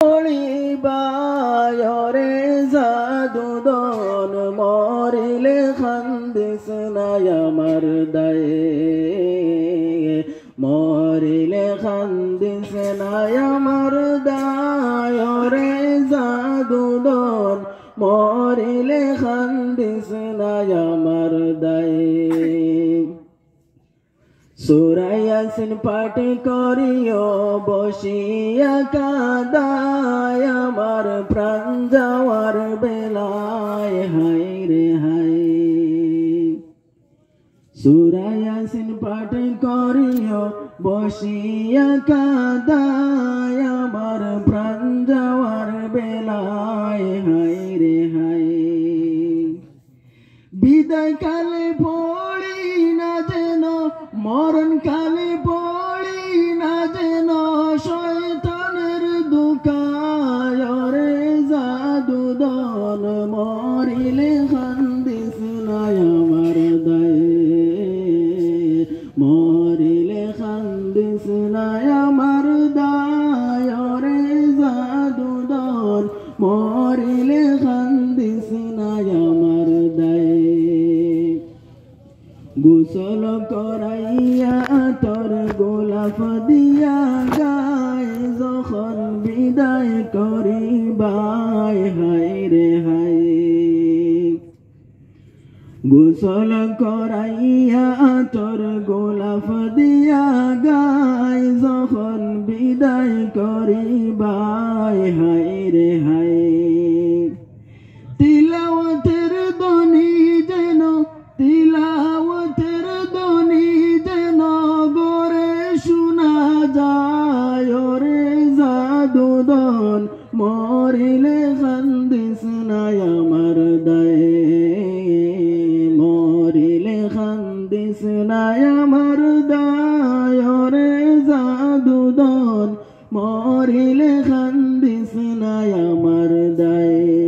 পড়িবায়রে জাদুদন মরিলে খান্দিস নাই আমার দায়ে মরিলে খান্দিস নাই আমার দায়রে জাদুদন মরিলে খান্দিস নাই আমার দায়ে সূরা ইয়াসিন পাঠ করিও বসিয়া কাদায় আমার প্রাণ যাওয়ার বেলায় হায় রে হায় সূরা ইয়াসিন পাঠ করিও বসিয়া কাদায় আমার প্রাণ যাওয়ার বেলায় হায় রে হায় বিদায় কালে পড়ি না যেন মরণ কালে পড়ি না যেন শয়তানের দুকায় রে জাদুদন মরিলে খান্দিস নাই আমার দায়ে মরিলে খান্দিস নাই আমার দায় রে জাদুদন মরিলে খান্দিস নাই আমার দায়ে গোসল করাইয়া তোর গোলাপ দিয়া গায় যখন বিদায় করিবাই হায় রে হায় গোসল করাইয়া তোর গোলাপ দিয়া গায় যখন বিদায় করিবাই হায় রে হায় তিলাওয়াতের ধ্বনি যেন তিলাওয়াতের ধ্বনি যেন গরে শোনা যায় রে জাদুদন মরিলে খান্দিস নাই আমার দায়ে মরিলে খান্দিস নাই আমার দায় রে জাদুদন মরিলে খান্দিস নাই আমার দায়ে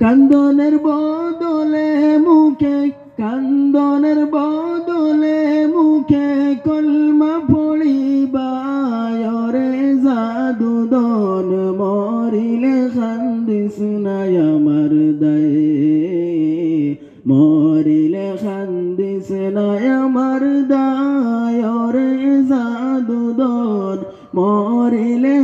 কান্দনের বদলে মুখে কান্দনের বদলে মুখে কলমা পড়িবায় রে জাদুদন মরিলে খান্দিস নাই আমার দায়ে মরিলে খান্দিস নাই আমার দায় রে জাদুদন মরিলে